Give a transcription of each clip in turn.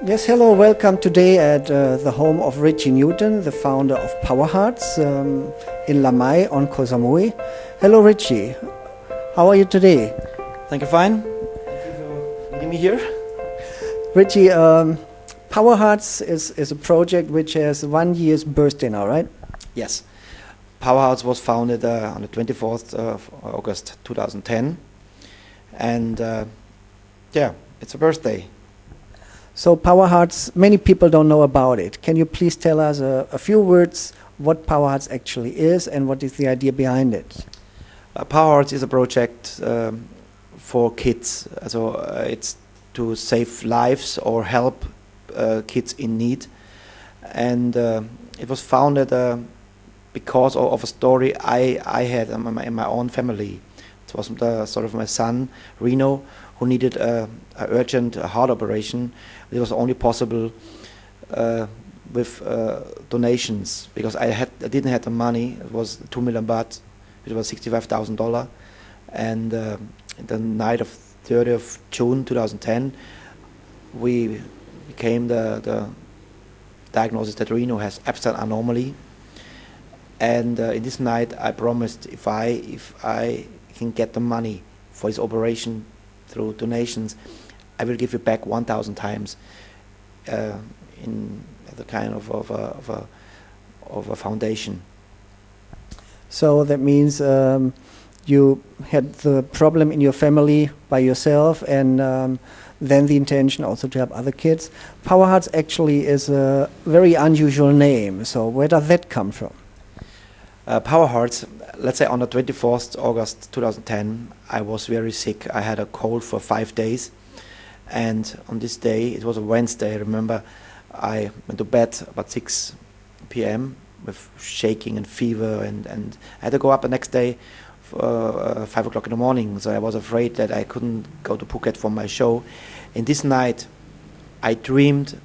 Yes, hello, welcome today at the home of Ritchie Newton, the founder of Powerhearts in Lamai on Koh Samui. Hello Ritchie, how are you today? Thank you, fine. Thank you for meeting me here. Ritchie, Powerhearts is a project which has 1 year's birthday now, right? Yes. Powerhearts was founded on the 24th of August 2010. And yeah, it's a birthday. So Powerhearts, many people don't know about it. Can you please tell us a few words what Powerhearts actually is and what is the idea behind it? Powerhearts is a project for kids. So it's to save lives or help kids in need. And it was founded because of a story I had in my own family. It was sort of my son, Reno, who needed an urgent heart operation. It was only possible with donations, because I didn't have the money. It was 2 million baht, it was $65,000. And the night of 30th of June 2010, we became the diagnosis that Reno has absent anomaly. And in this night, I promised if I can get the money for his operation through donations, I will give you back 1,000 times in the kind of a foundation. So that means you had the problem in your family by yourself, and then the intention also to help other kids. Powerhearts actually is a very unusual name. So where does that come from? Powerhearts, let's say on the 24th August 2010, I was very sick. I had a cold for 5 days. And on this day, it was a Wednesday, I remember, I went to bed about 6 p.m. with shaking and fever, and I had to go up the next day for 5 o'clock in the morning. So I was afraid that I couldn't go to Phuket for my show. And this night, I dreamed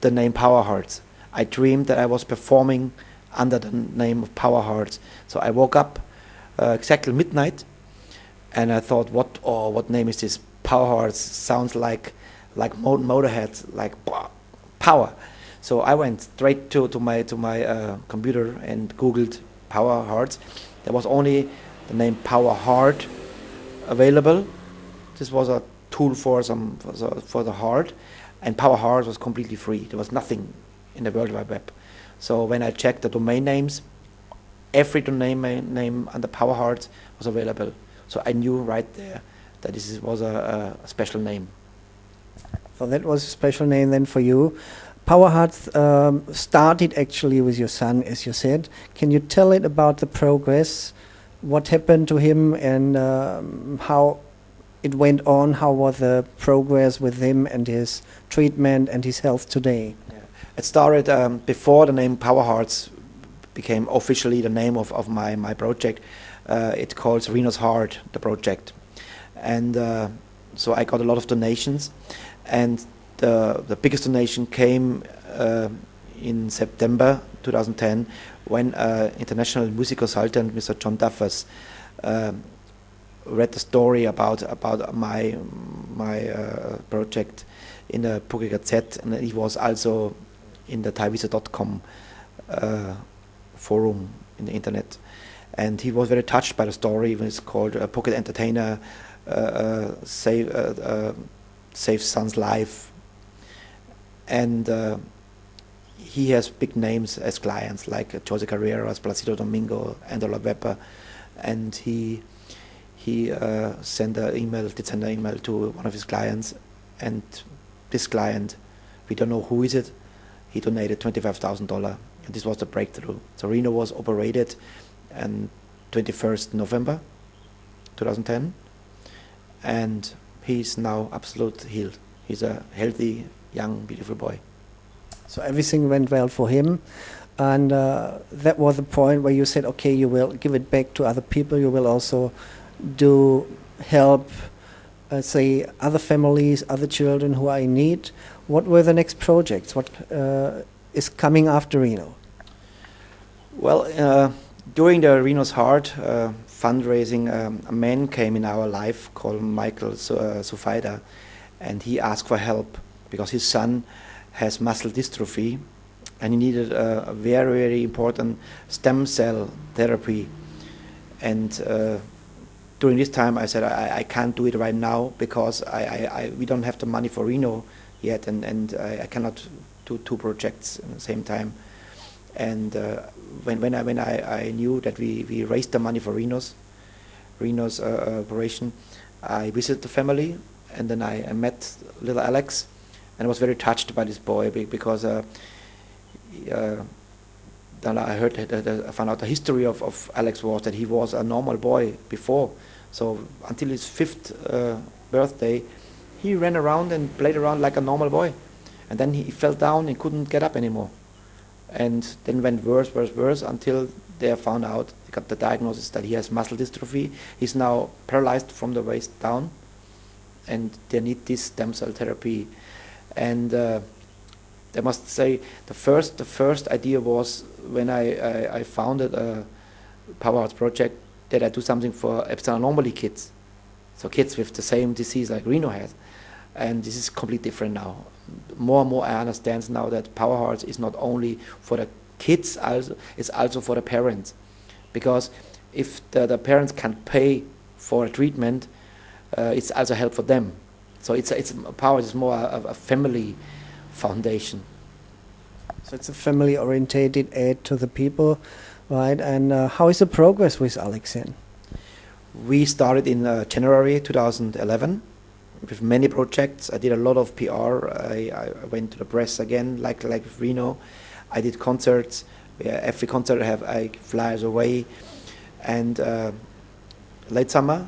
the name Powerhearts. I dreamed that I was performing under the name of Powerhearts. So I woke up exactly midnight, and I thought, what name is this? Powerhearts sounds like Motorhead, like power. So I went straight to my computer and Googled Powerhearts. There was only the name Powerheart available. This was a tool for the heart, and Powerhearts was completely free. There was nothing in the World Wide Web. So when I checked the domain names, every domain name under Powerhearts was available. So I knew right there that this was a special name. So that was a special name then for you. Powerhearts started actually with your son, as you said. Can you tell it about the progress? What happened to him, and how it went on? How was the progress with him and his treatment and his health today? Yeah. It started before the name Powerhearts became officially the name of my project. It called Reno's Heart, the project. And so I got a lot of donations, and the biggest donation came in September 2010, when international music consultant Mr. John Duffers read the story about my project in the Phuket Gazette, and he was also in the Thaivisa.com forum in the internet, and he was very touched by the story. It's called Phuket Entertainer Save Son's Life, and he has big names as clients like Jose Carreras, Placido Domingo, Angela Weber, and he did send an email to one of his clients, and this client, we don't know who is it, he donated $25,000, and this was the breakthrough. So Reno was operated on 21st November 2010, and he's now absolutely healed. He's a healthy, young, beautiful boy. So everything went well for him, and that was the point where you said, okay, you will give it back to other people, you will also do help, say, other families, other children who are in need. What were the next projects? What is coming after Reno? Well, during the Reno's Heart fundraising, a man came in our life called Michael Sufaida, and he asked for help because his son has muscle dystrophy, and he needed a very, very important stem cell therapy. And during this time, I said I can't do it right now because we don't have the money for Reno yet, and I cannot do 2 projects at the same time. And when I knew that we raised the money for Reno's operation, I visited the family, and then I met little Alex, and I was very touched by this boy because then I found out the history of Alex was that he was a normal boy before. So until his 5th birthday, he ran around and played around like a normal boy. And then he fell down and couldn't get up anymore. And then went worse until they found out, they got the diagnosis that he has muscle dystrophy. He's now paralyzed from the waist down, and they need this stem cell therapy. And I must say, the first idea was when I founded a Powerhearts project, that I do something for abnormally kids, so kids with the same disease like Reno has. And this is completely different now. More and more I understand now that Powerhearts is not only for the kids, it's also for the parents. Because if the parents can't pay for a treatment, it's also help for them. So Powerhearts is more a family foundation. So it's a family-orientated aid to the people, right? And how is the progress with Alex then? We started in January 2011 with many projects. I did a lot of PR. I went to the press again, like with Reno. I did concerts. Every concert I fly away. And late summer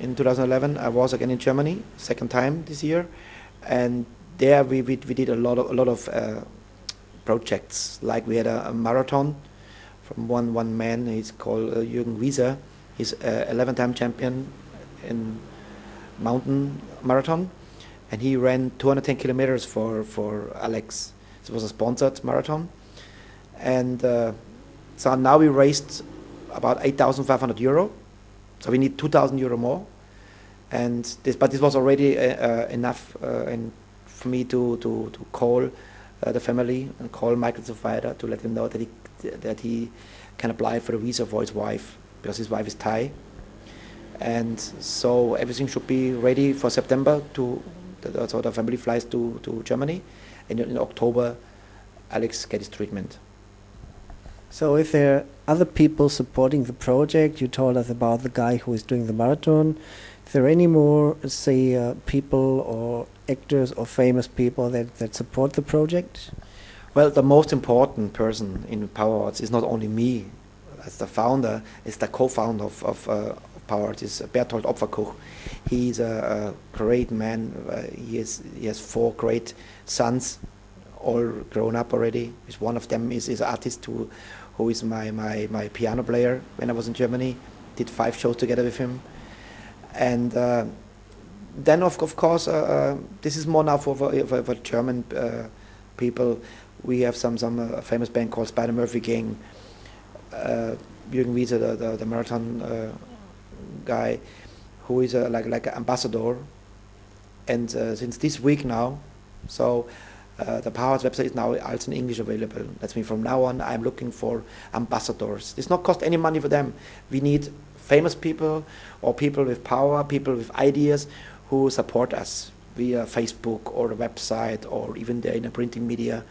in 2011, I was again in Germany, 2nd time this year. And there we did a lot of projects. Like we had a marathon from one man. He's called Jürgen Wieser. He's 11-time champion in mountain marathon, and he ran 210 kilometers for Alex. It was a sponsored marathon, and so now we raised about 8,500 euro. So we need 2,000 euro more, and this was already enough for me to call the family and call Michael Zufeider to let him know that he can apply for a visa for his wife, because his wife is Thai. And so everything should be ready for September so the family flies to Germany, and in October Alex gets his treatment. So if there are other people supporting the project, you told us about the guy who is doing the marathon. Is there any more, say, people or actors or famous people that support the project? Well, the most important person in Powerhearts is not only me as the founder, it's the co-founder of Powerhearts, is Berthold Opferkuch. He's a great man. He has 4 great sons, all grown up already. One of them is an artist who is my piano player when I was in Germany. Did 5 shows together with him. And then of course this is more now for German people. We have some famous band called Spider Murphy Gang. Jürgen Wieser, the marathon guy, who is like an ambassador. And since this week now, so the Powerhearts website is now also in English available. That's mean from now on I'm looking for ambassadors. It's not cost any money for them. We need famous people or people with power, people with ideas who support us via Facebook or the website or even in the printing media.